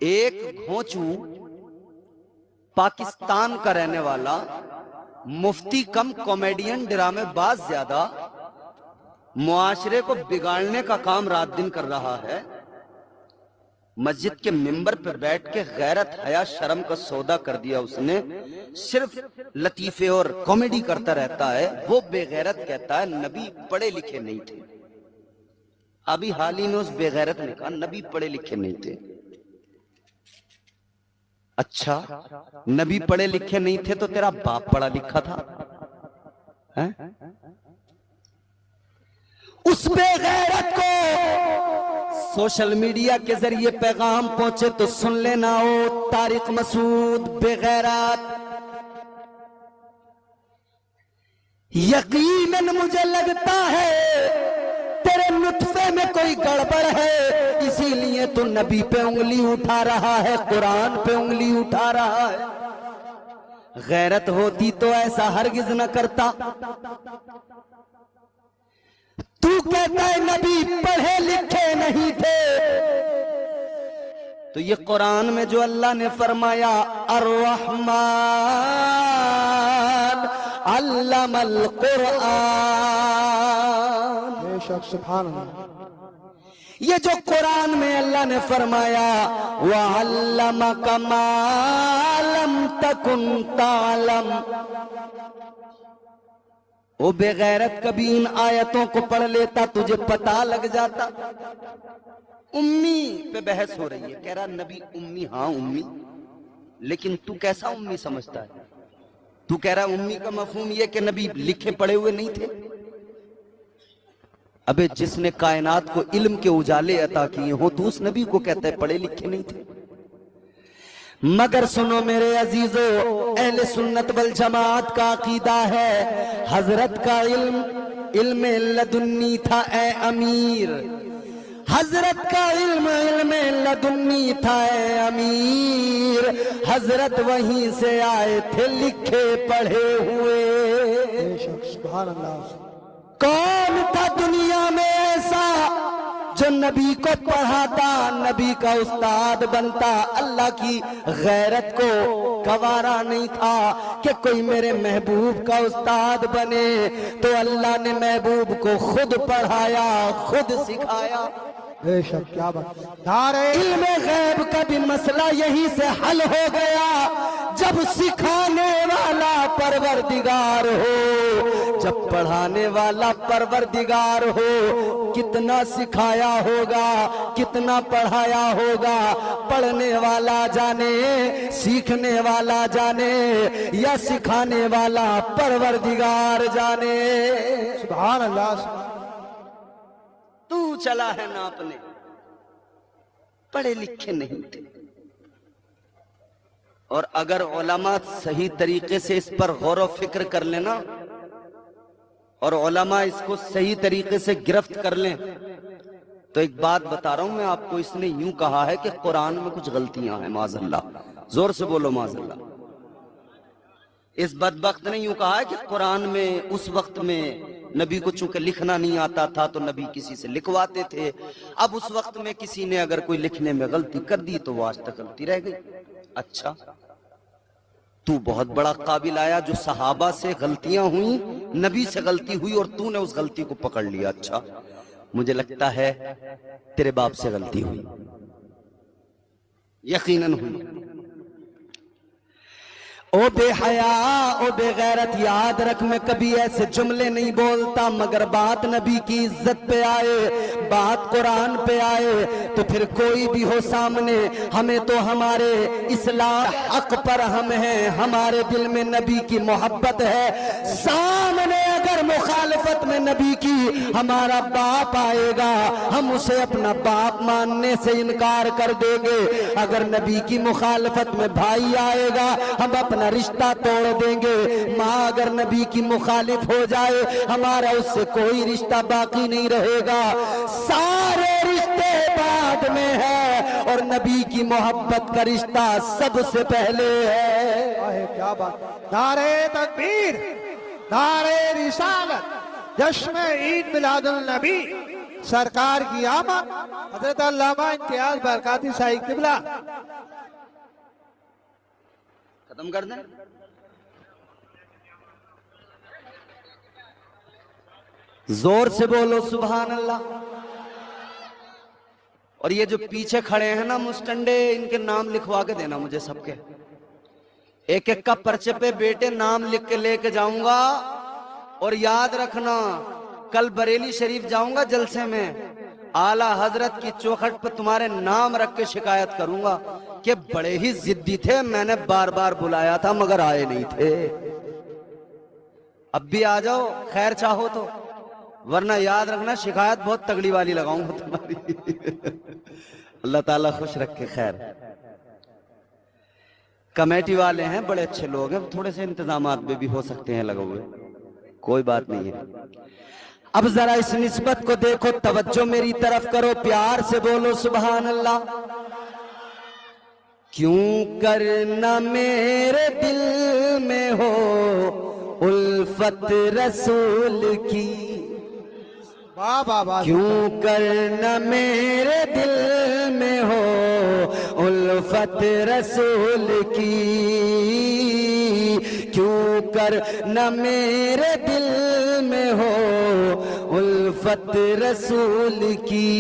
एक घोंचू पाकिस्तान का रहने वाला, मुफ्ती कम कॉमेडियन, ड्रामेबाज ज्यादा, मुआशरे को बिगाड़ने का काम रात दिन कर रहा है। मस्जिद के मिंबर पर बैठ के गैरत हया शर्म का सौदा कर दिया उसने। सिर्फ लतीफे और कॉमेडी करता रहता है। वो बेगैरत कहता है नबी पढ़े लिखे नहीं थे। अभी हाल ही में उस बेगैरत ने कहा नबी पढ़े लिखे नहीं थे। अच्छा, नबी पढ़े लिखे नहीं थे तो तेरा बाप पढ़ा लिखा था है? उस बेगैरत को सोशल मीडिया के जरिए पैगाम पहुंचे तो सुन लेना। ओ तारिक मसूद बेगैरत, यकीनन मुझे लगता है तेरे नुत्फे में कोई गड़बड़ है, इसीलिए तू नबी पे उंगली उठा रहा है, कुरान पे उंगली उठा रहा है। गैरत होती तो ऐसा हरगिज न करता। तू कहता है नबी पढ़े लिखे नहीं थे, तो ये कुरान में जो अल्लाह ने फरमाया अर्रहमान अल्लमल कुरान, बेशक सुभान अल्लाह, ये जो कुरान में अल्लाह ने फरमाया वअल्लमका मा लम तकुन तालम, वो बेगैरत कभी इन आयतों को पढ़ लेता तुझे पता लग जाता। उम्मी पे बहस हो रही है, कह रहा नबी उम्मी, हाँ उम्मी, लेकिन तू कैसा उम्मी समझता है? तू कह रहा उम्मी का मफहूम ये कि नबी लिखे पढ़े हुए नहीं थे। अबे जिसने कायनात को इल्म के उजाले अता किए हो तो उस नबी को कहता है पढ़े लिखे नहीं थे। मगर सुनो मेरे अजीजों, अहले सुन्नत वल जमात का अकीदा है हजरत का इल्म लदुन्नी था ए अमीर, हजरत का इल्म लदुन्नी था ए अमीर, हजरत वहीं से आए थे लिखे पढ़े हुए। सुभान अल्लाह। कौन था दुनिया में ऐसा जो नबी को पढ़ाता, नबी का उस्ताद बनता? अल्लाह की गैरत को गवारा नहीं था कि कोई मेरे महबूब का उस्ताद बने, तो अल्लाह ने महबूब को खुद पढ़ाया, खुद सिखाया। बेशक, क्या बात। इल्मे गैब का भी मसला यही से हल हो गया जब सिखाने वाला परवरदिगार हो, जब पढ़ाने वाला परवरदिगार हो। कितना सिखाया होगा, कितना पढ़ाया होगा, पढ़ने वाला जाने, सीखने वाला जाने, या सिखाने वाला परवरदिगार जाने। सुभान अल्लाह। तू चला है नापने, पढ़े लिखे नहीं थे। और अगर उलमा सही तरीके से इस पर गौर व फिक्र कर लेना और उलमा इसको सही तरीके से गिरफ्त कर लें, तो एक बात बता रहा हूं मैं आपको, इसने यूं कहा है कि कुरान में कुछ गलतियां हैं, माज़अल्लाह। जोर से बोलो माज़अल्लाह। इस बदबख्त ने यूं कहा है कि कुरान में उस वक्त में नबी को चूंकि लिखना नहीं आता था तो नबी किसी से लिखवाते थे। अब उस वक्त में किसी ने अगर कोई लिखने में गलती कर दी तो वो आज तक गलती रह गई। अच्छा, तू बहुत बड़ा काबिल आया जो सहाबा से गलतियां हुई, नबी से गलती हुई और तूने उस गलती को पकड़ लिया। अच्छा, मुझे लगता है तेरे बाप से गलती हुई, यकीनन हुई। ओ बेहया, ओ बेगैरत, याद रख मैं कभी ऐसे जुमले नहीं बोलता, मगर बात नबी की इज्जत पे आए, बात कुरान पे आए तो फिर कोई भी हो सामने, हमें तो हमारे इस्लाम हक पर हम हैं, हमारे दिल में नबी की मोहब्बत है। सामने अगर मुखालफत में नबी की हमारा बाप आएगा, हम उसे अपना बाप मानने से इनकार कर देंगे। अगर नबी की मुखालफत में भाई आएगा, हम अपना रिश्ता तोड़ देंगे। माँ अगर नबी की मुखालिफ हो जाए, हमारा उससे कोई रिश्ता बाकी नहीं रहेगा। सारे रिश्ते बाद में है और नबी की मोहब्बत का रिश्ता सबसे पहले है। क्या बात। नारे तकबीर, नारे रिसालत, जश्न ईद मिलादुल नबी सरकार की आमद हजरत अल्लामा इम्तियाज बरकाती शाही किबला। खत्म कर दें। जोर से बोलो सुभान अल्लाह। और ये जो पीछे खड़े हैं ना मुस्टंडे, इनके नाम लिखवा के देना मुझे सबके, एक एक का पर्चे पे बेटे नाम लिख के लेके जाऊंगा। और याद रखना, कल बरेली शरीफ जाऊंगा जलसे में, आला हजरत की चौखट पर तुम्हारे नाम रख के शिकायत करूंगा कि बड़े ही जिद्दी थे, मैंने बार बार बुलाया था मगर आए नहीं थे। अब भी आ जाओ खैर चाहो तो, वरना याद रखना शिकायत बहुत तगड़ी वाली लगाऊंगा तुम्हारी। अल्लाह ताला खुश रखे। खैर, कमेटी वाले हैं, बड़े अच्छे लोग हैं, थोड़े से इंतजामात में भी हो सकते हैं लगे हुए, कोई बात नहीं है। अब जरा इस निस्बत को देखो, तवज्जो मेरी तरफ करो, प्यार से बोलो सुभान अल्लाह। क्यों करना मेरे दिल में हो उल्फत रसूल की, वाह वाह वाह। क्यों करना मेरे दिल में हो उल्फत रसूल की, क्यों करना मेरे दिल में हो उल्फत रसूल की।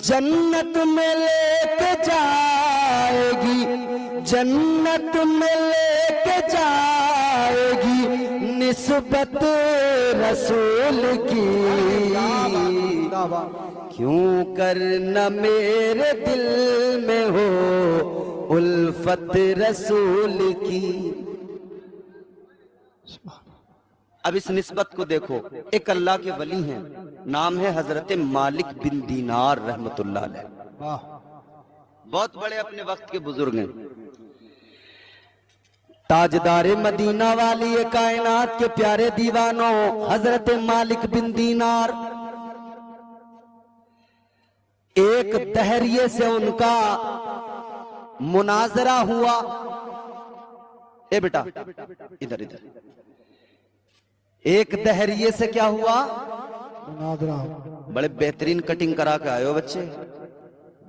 जन्नत में लेके जाएगी, जन्नत में लेके जाएगी निस्बत रसूल की, क्यों करना मेरे दिल में हो उल्फत रसूल की। अब इस निस्बत को देखो, एक अल्लाह के वली हैं, नाम है हजरत मालिक बिन दीनार रहमतुल्लाह अलैह। बहुत बड़े अपने वक्त के बुजुर्ग हैं, ताजदारे मदीना वाली ये कायनात के प्यारे दीवानों हजरत मालिक बिन दीनार। एक दहरिये से उनका मुनाजरा हुआ। ए बेटा इधर इधर। एक दहरिये से क्या हुआ? बड़े बेहतरीन कटिंग करा के आए हो बच्चे,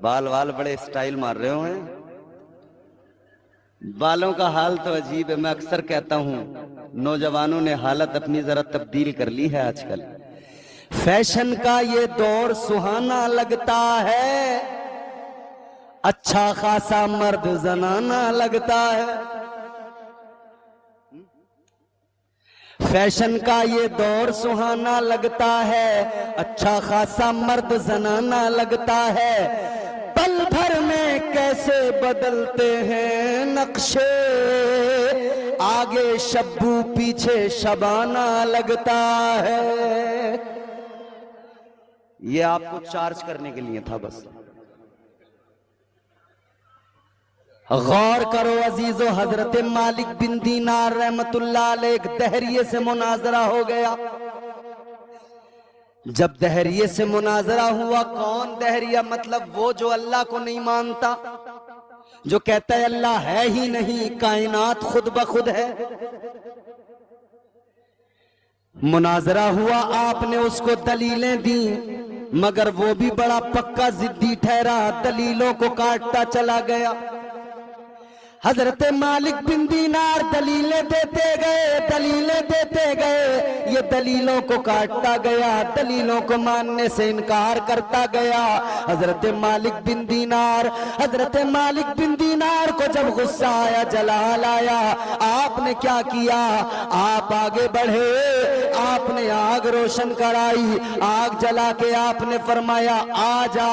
बाल वाल बड़े स्टाइल मार रहे हो हैं। बालों का हाल तो अजीब है। मैं अक्सर कहता हूं नौजवानों ने हालत अपनी जरा तब्दील कर ली है आजकल। फैशन का ये दौर सुहाना लगता है, अच्छा खासा मर्द जनाना लगता है। फैशन का ये दौर सुहाना लगता है, अच्छा खासा मर्द जनाना लगता है। पल भर में कैसे बदलते हैं नक्शे, आगे शब्बू पीछे शबाना लगता है। ये आपको चार्ज करने के लिए था बस। गौर करो अजीजो, हजरत मालिक बिन दीनार रहमतुल्लाह अलैह एक दहरिये से मुनाजरा हो गया। जब दहरिये से मुनाजरा हुआ, कौन दहरिया? मतलब वो जो अल्लाह को नहीं मानता, जो कहता है अल्लाह है ही नहीं, कायनात खुद ब खुद है। मुनाजरा हुआ, आपने उसको दलीलें दी, मगर वो भी बड़ा पक्का जिद्दी ठहरा, दलीलों को काटता चला गया। हजरत मालिक बिन दीनार दलीलें देते गए, दलीलें देते गए, ये दलीलों को काटता गया, दलीलों को मानने से इनकार करता गया। हजरत मालिक बिन दीनार को जब गुस्सा आया, जलाल आया, आपने क्या किया? आप आगे बढ़े, आपने आग रोशन कराई, आग जला के आपने फरमाया आ जा।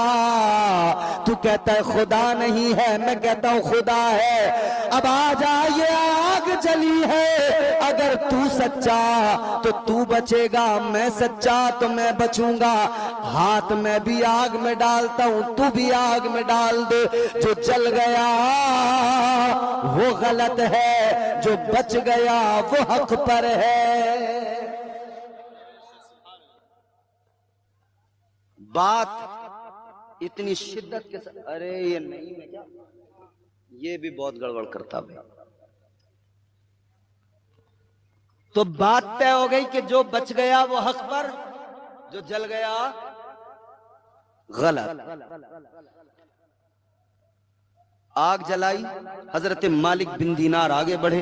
तू कहता है खुदा नहीं है, मैं कहता हूं खुदा है। अब आ जा, ये आग जली है, अगर तू सच्चा तो तू बचेगा, मैं सच्चा तो मैं बचूंगा। हाथ मैं भी आग में डालता हूं, तू भी आग में डाल दे। जो जल गया वो गलत है, जो बच गया वो हक पर है। बात इतनी शिद्दत के साथ, अरे ये नहीं है क्या, ये भी बहुत गड़बड़ करता भाई। तो बात तय हो गई कि जो बच गया वो हक पर, जो जल गया गलत। आग जलाई, हजरत मालिक बिन दीनार आगे बढ़े।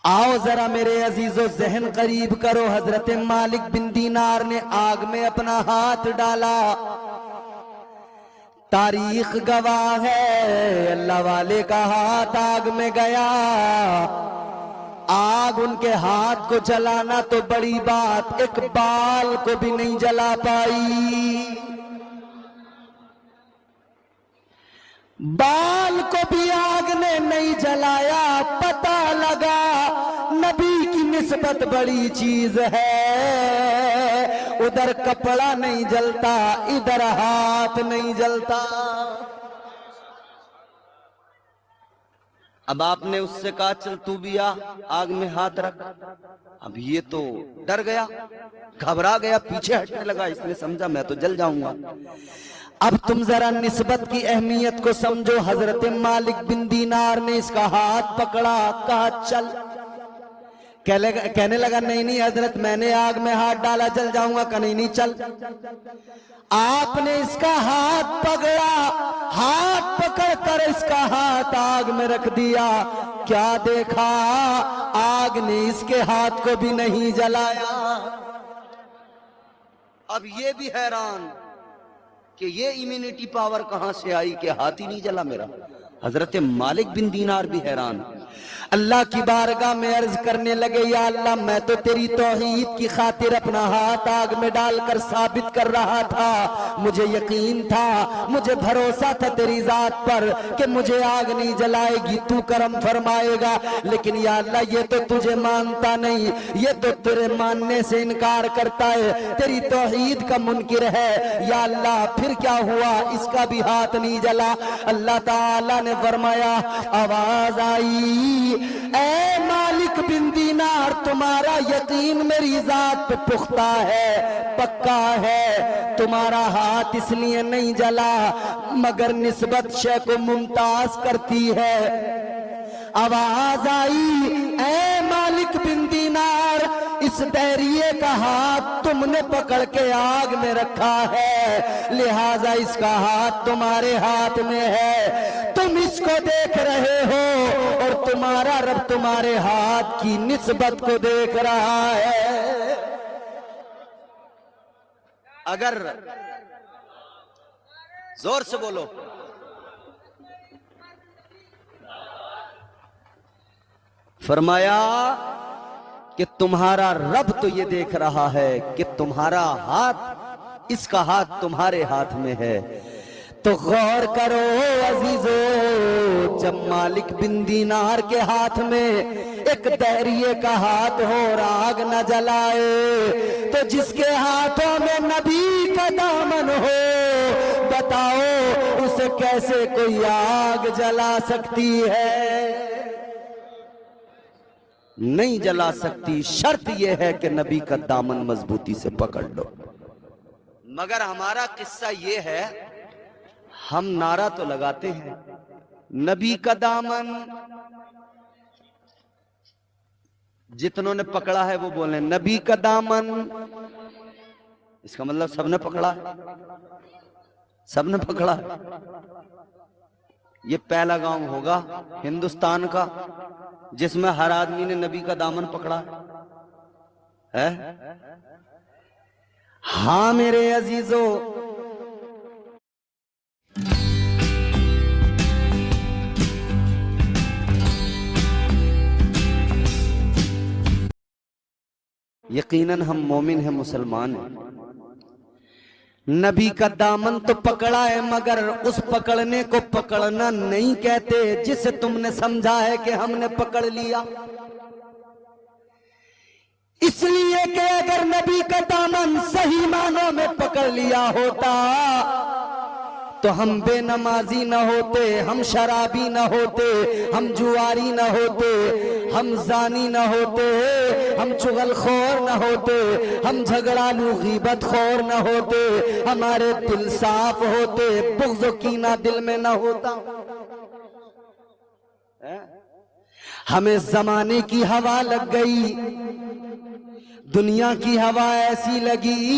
आओ जरा मेरे अजीजों जहन करीब करो। हजरत मालिक बिन दीनार ने आग में अपना हाथ डाला। तारीख गवाह है, अल्लाह वाले का हाथ आग में गया। आग उनके हाथ को जलाना तो बड़ी बात, एक बाल को भी नहीं जला पाई। बाल को भी आग ने नहीं जलाया। पता लगा नबी की निस्बत बड़ी चीज है। उधर कपड़ा नहीं जलता, इधर हाथ नहीं जलता। अब आपने उससे कहा चल तू भी आ, आग में हाथ रख। अब ये तो डर गया, घबरा गया, पीछे हटने लगा। इसने समझा मैं तो जल जाऊंगा। अब तुम जरा निस्बत की अहमियत को समझो। हजरत मालिक बिन दीनार ने इसका हाथ पकड़ा, कहा चल। कहने लगा नहीं नहीं हजरत, मैंने आग में हाथ डाला, जल जाऊंगा। कहा नहीं नहीं चल। आपने इसका हाथ पकड़ा, हाथ पकड़कर इसका हाथ आग में रख दिया। क्या देखा, आग ने इसके हाथ को भी नहीं जलाया। अब ये भी हैरान कि ये इम्यूनिटी पावर कहां से आई कि हाथ ही नहीं जला मेरा। हजरत मालिक बिन दीनार भी हैरान। अल्लाह की बारगाह में अर्ज करने लगे, या अल्लाह मैं तो तेरी तौहीद की खातिर अपना हाथ आग में डालकर साबित कर रहा था। मुझे यकीन था, मुझे भरोसा था तेरी जात पर कि मुझे आग नहीं जलाएगी, तू करम फरमाएगा। लेकिन या अल्लाह ये तो तुझे मानता नहीं, ये तो तेरे मानने से इनकार करता है, तेरी तौहीद का मुनकिर है। या अल्लाह फिर क्या हुआ, इसका भी हाथ नहीं जला। अल्लाह ताला ने फरमाया, आवाज आई, ऐ मालिक बिन दीनार तुम्हारा यकीन मेरी जात पे पुख्ता है, पक्का है। तुम्हारा हाथ इसलिए नहीं जला मगर निस्बत शय को मुमताज करती है। आवाज आई, ऐ मालिक बिन दीनार इस दैरिये का हाथ तुमने पकड़ के आग में रखा है, लिहाजा इसका हाथ तुम्हारे हाथ में है। तुम इसको देख रहे हो और तुम्हारा रब तुम्हारे हाथ की निस्बत को देख रहा है। अगर जोर से बोलो, फरमाया कि तुम्हारा रब तो ये देख रहा है कि तुम्हारा हाथ, इसका हाथ तुम्हारे हाथ में है। तो गौर करो अजीजों, जब मालिक बिन दीनार के हाथ में एक दैरिये का हाथ हो और आग न जलाए, तो जिसके हाथों में नबी का दामन हो, बताओ उसे कैसे कोई आग जला सकती है? नहीं जला सकती। शर्त यह है कि नबी का दामन मजबूती से पकड़ लो। मगर हमारा किस्सा यह है, हम नारा तो लगाते हैं नबी का दामन, जितनों ने पकड़ा है वो बोले नबी का दामन। इसका मतलब सबने पकड़ा है, सबने पकड़ा है। ये पहला गांव होगा हिंदुस्तान का जिसमें हर आदमी ने नबी का दामन पकड़ा है। हाँ मेरे अजीजों, यकीनन हम मोमिन हैं, मुसलमान हैं। नबी का दामन तो पकड़ा है, मगर उस पकड़ने को पकड़ना नहीं कहते जिसे तुमने समझा है कि हमने पकड़ लिया। इसलिए कि अगर नबी का दामन सही मानों में पकड़ लिया होता तो हम बेनमाजी न होते, हम शराबी न होते, हम जुआरी न होते, हम जानी न होते, हम चुगलखोर न होते, हम झगड़ालू गीबत खोर न होते, हमारे दिल साफ होते, बुग़्ज़ व कीना दिल में न होता। हमें जमाने की हवा लग गई, दुनिया की हवा ऐसी लगी,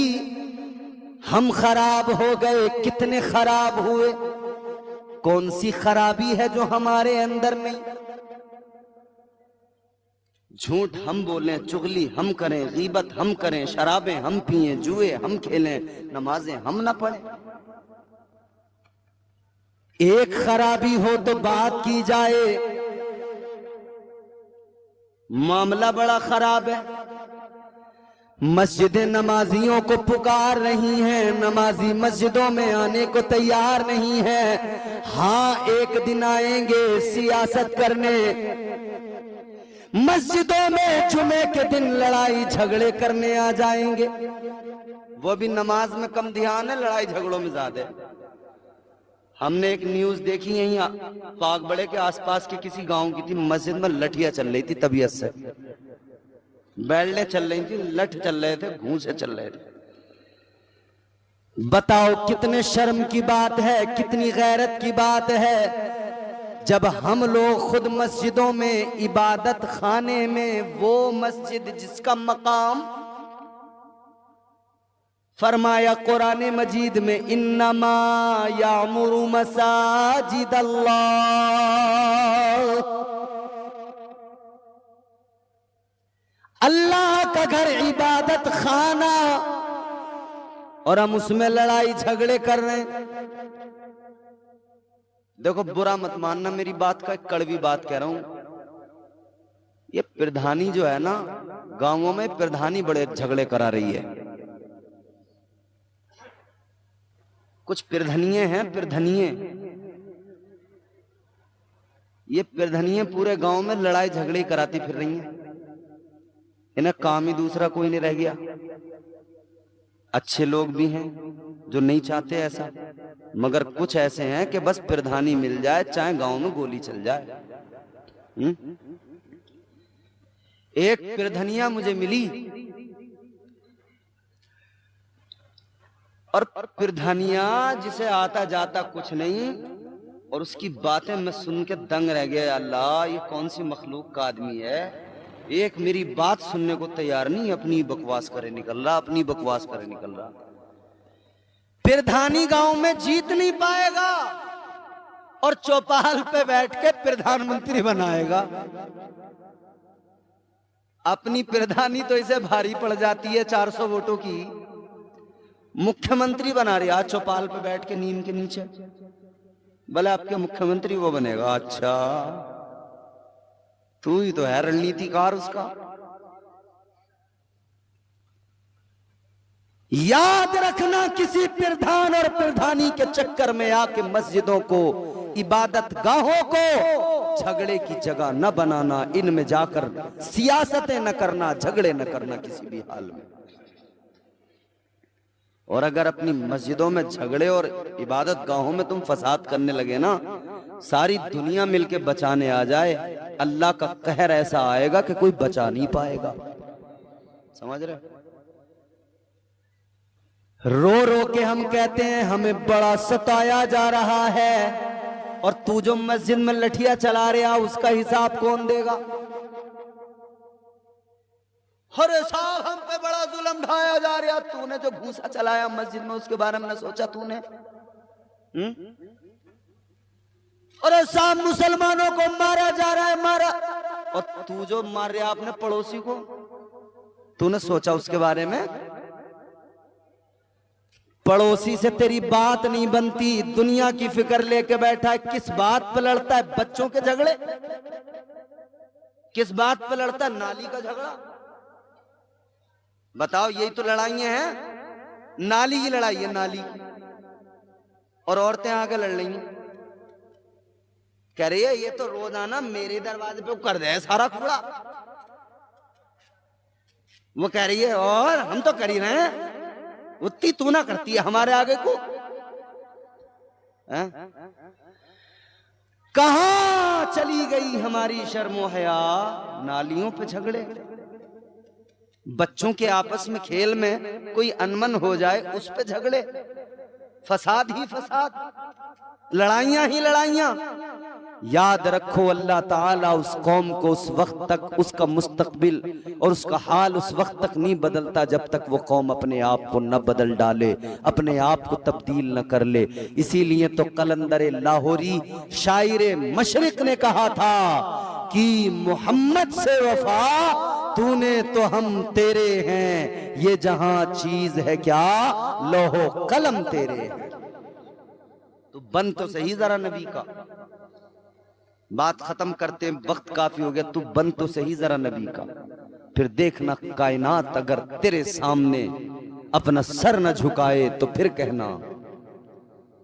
हम खराब हो गए। कितने खराब हुए? कौन सी खराबी है जो हमारे अंदर नहीं? झूठ हम बोलें, चुगली हम करें, गीबत हम करें, शराबें हम पिएं, जुए हम खेलें, नमाजें हम ना पढ़ें। एक खराबी हो तो बात की जाए, मामला बड़ा खराब है। मस्जिदें नमाजियों को पुकार रही हैं, नमाजी मस्जिदों में आने को तैयार नहीं है। हाँ, एक दिन आएंगे सियासत करने, मस्जिदों में जुमे के दिन लड़ाई झगड़े करने आ जाएंगे। वो भी नमाज में कम ध्यान है, लड़ाई झगड़ों में ज्यादा है। हमने एक न्यूज देखी यहीं पागबड़े के आसपास के किसी गांव की थी, मस्जिद में लठियां चल रही थी तबीयत से, बैल्डे चल रही थी, लठ चल रहे थे, घूंसे चल रहे थे। बताओ कितने शर्म की बात है, कितनी गैरत की बात है जब हम लोग खुद मस्जिदों में, इबादत खाने में, वो मस्जिद जिसका मकाम फरमाया कुरान मजीद में, इन्नमा यामुरु मसाजिद अल्लाह, अल्लाह का घर इबादत खाना, और हम उसमें लड़ाई झगड़े कर रहे हैं। देखो बुरा मत मानना मेरी बात का, कड़वी बात कह रहा हूं। ये प्रधानी जो है ना, गांवों में प्रधानी बड़े झगड़े करा रही है। कुछ प्रधनिये हैं, प्रधनिये, ये प्रधनिये पूरे गांव में लड़ाई झगड़े कराती फिर रही हैं। इन्हें काम ही दूसरा कोई नहीं रह गया। अच्छे लोग भी हैं जो नहीं चाहते ऐसा, मगर कुछ ऐसे हैं कि बस प्रधानी मिल जाए चाहे गांव में गोली चल जाए। एक प्रधनिया मुझे मिली, और प्रधानिया जिसे आता जाता कुछ नहीं, और उसकी बातें मैं सुन के दंग रह गया। अल्लाह, ये कौन सी मखलूक का आदमी है, एक मेरी बात सुनने को तैयार नहीं, अपनी बकवास करे निकल रहा, अपनी बकवास करे निकल रहा। प्रधानी गांव में जीत नहीं पाएगा और चौपाल पे बैठ के प्रधानमंत्री बनाएगा। अपनी प्रधानी तो इसे भारी पड़ जाती है 400 वोटों की, मुख्यमंत्री बना रही, आज चौपाल पे बैठ के नीम के नीचे, भले आपके मुख्यमंत्री वो बनेगा। अच्छा, तू ही तो है रणनीतिकार उसका। याद रखना, किसी प्रधान और प्रधानी के चक्कर में आके मस्जिदों को, इबादत गाहों को झगड़े की जगह न बनाना, इनमें जाकर सियासतें न करना, झगड़े न करना किसी भी हाल में। और अगर अपनी मस्जिदों में झगड़े और इबादत गाहों में तुम फसाद करने लगे ना, सारी दुनिया मिलके बचाने आ जाए, अल्लाह का कहर ऐसा आएगा कि कोई बचा नहीं पाएगा। समझ रहे? रो रो के हम कहते हैं हमें बड़ा सताया जा रहा है, और तू जो मस्जिद में लठिया चला रहा उसका हिसाब कौन देगा? अरे साहब, हम पे बड़ा जुल्म ढाया जा रहा, तूने जो घूसा चलाया मस्जिद में उसके बारे में न सोचा तूने? अरे साहब, मुसलमानों को मारा जा रहा है, मारा, और तू जो मार रहा अपने पड़ोसी को, तूने सोचा उसके बारे में? पड़ोसी से तेरी बात नहीं बनती, दुनिया की फिक्र लेके बैठा है। किस बात पे लड़ता है? बच्चों के झगड़े। किस बात पे लड़ता है? नाली का झगड़ा। बताओ, यही तो लड़ाइयां हैं, नाली की लड़ाई है, नाली। और औरतें आके लड़ रही हैं, कह रही है ये तो रोजाना मेरे दरवाजे पे कर दे सारा कूड़ा। वो कह रही है और हम तो कर ही रहे हैं, उतनी तू ना करती है हमारे आगे को। कहां चली गई हमारी शर्मो हया? नालियों पे झगड़े, बच्चों के आपस में खेल में कोई अनमन हो जाए उस पे झगड़े, फसाद ही फसाद, लड़ाइयां ही लड़ाइयां। याद रखो अल्लाह ताला उस कौम को उस वक्त तक उसका मुस्तकबिल और उसका हाल उस वक्त तक नहीं बदलता जब तक वो कौम अपने आप को न बदल डाले, अपने आप को तब्दील न कर ले। इसीलिए तो कलंदर लाहौरी शायर मशरिक ने कहा था कि मोहम्मद से वफा तूने तो हम तेरे हैं, ये जहां चीज है क्या लोहो कलम तेरे हैं। तो बन तो सही जरा नबी का, बात खत्म करते हैं, वक्त काफी हो गया। तू बन तो सही जरा नबी का, फिर देखना कायनात अगर तेरे सामने अपना सर न झुकाए तो फिर कहना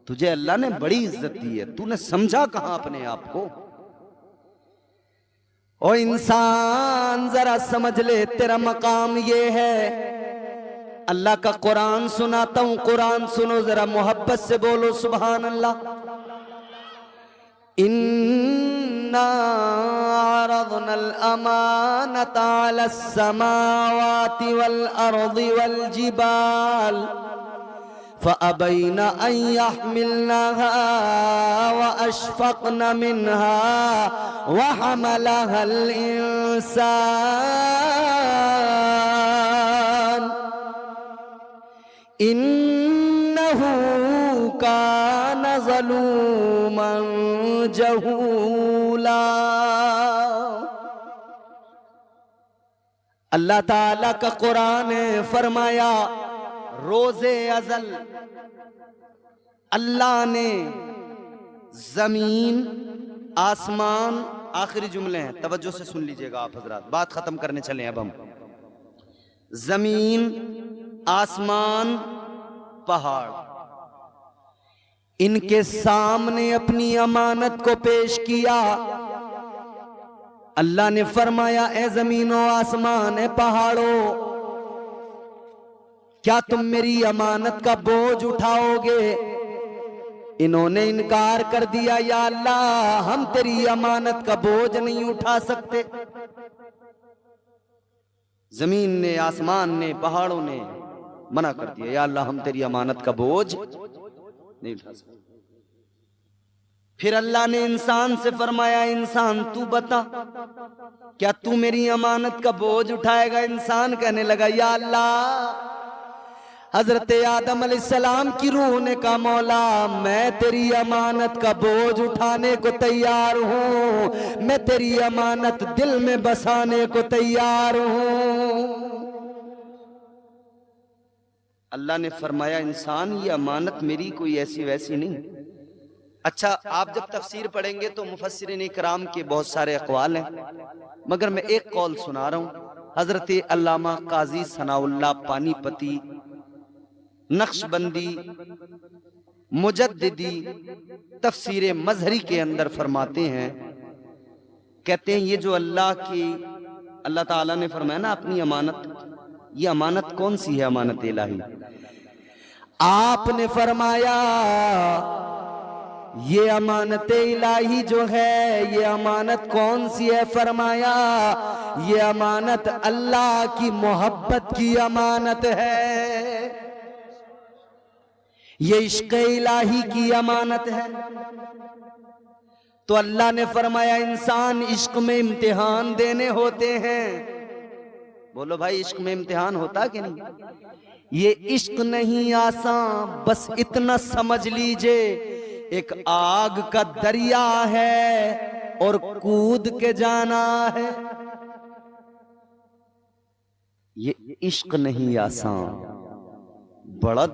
तुझे अल्लाह ने बड़ी इज्जत दी है, तूने समझा कहां अपने आप को। ओ इंसान जरा समझ ले तेरा मकाम ये है। अल्लाह का कुरान सुनाता हूं, कुरान सुनो जरा, मोहब्बत से बोलो सुभान अल्लाह। इन्ना अरदनल अमानता अलस समावाति वल अर्दि वल जिबाल फअबैना अन यहमिलनहा व अशफक़न मिनहा व हमलहल इंसान इन्नहु कान ज़लूमन जहूला। अल्लाह ताला का कुरान है, फरमाया रोज़े अज़ल अल्लाह ने जमीन आसमान, आखिरी जुमले हैं, तवज्जो से सुन लीजिएगा आप हजरात, बात खत्म करने चले अब हम। जमीन, आसमान, पहाड़, इनके सामने अपनी अमानत को पेश किया। अल्लाह ने फरमाया ए जमीनो आसमान, ए पहाड़ों, क्या तुम मेरी अमानत का बोझ उठाओगे? इन्होंने इनकार कर दिया, या अल्लाह हम तेरी अमानत का बोझ नहीं उठा सकते। जमीन ने, आसमान ने, पहाड़ों ने मना कर दिया, या अल्लाह हम तेरी अमानत का बोझ नहीं उठा सकते। फिर अल्लाह ने इंसान से फरमाया, इंसान तू बता क्या तू मेरी अमानत का बोझ उठाएगा? इंसान कहने लगा, या अल्लाह। हजरत आदम अलैहिस्सलाम की रूह ने कहा, मौला मैं तेरी अमानत का बोझ उठाने को तैयार हूं, मैं तेरी अमानत दिल में बसाने को तैयार हूं। अल्लाह ने फरमाया, इंसान ये अमानत मेरी कोई ऐसी वैसी नहीं। अच्छा, आप जब तफसीर पढ़ेंगे तो मुफस्सिरीन इकराम के बहुत सारे अक़वाल हैं, मगर मैं एक कौल सुना रहा हूं। हजरत अल्लामा काजी सनाउल्लाह पानीपती नक्शबंदी मुजद्दिदी तफसीर मजहरी के अंदर फरमाते हैं, कहते हैं ये जो अल्लाह ताला ने फरमाया ना अपनी अमानत, ये अमानत कौन सी है? अमानत इलाही। आपने फरमाया ये अमानत इलाही जो है, ये अमानत कौन सी है? फरमाया ये अमानत अल्लाह की मोहब्बत की अमानत है, ये इश्क़ इलाही की अमानत है। तो अल्लाह ने फरमाया, इंसान इश्क में इम्तिहान देने होते हैं। बोलो भाई, इश्क में इम्तिहान होता कि नहीं? ये इश्क नहीं आसान, बस इतना समझ लीजिए एक आग का दरिया है और कूद के जाना है। ये इश्क नहीं आसान, बड़ा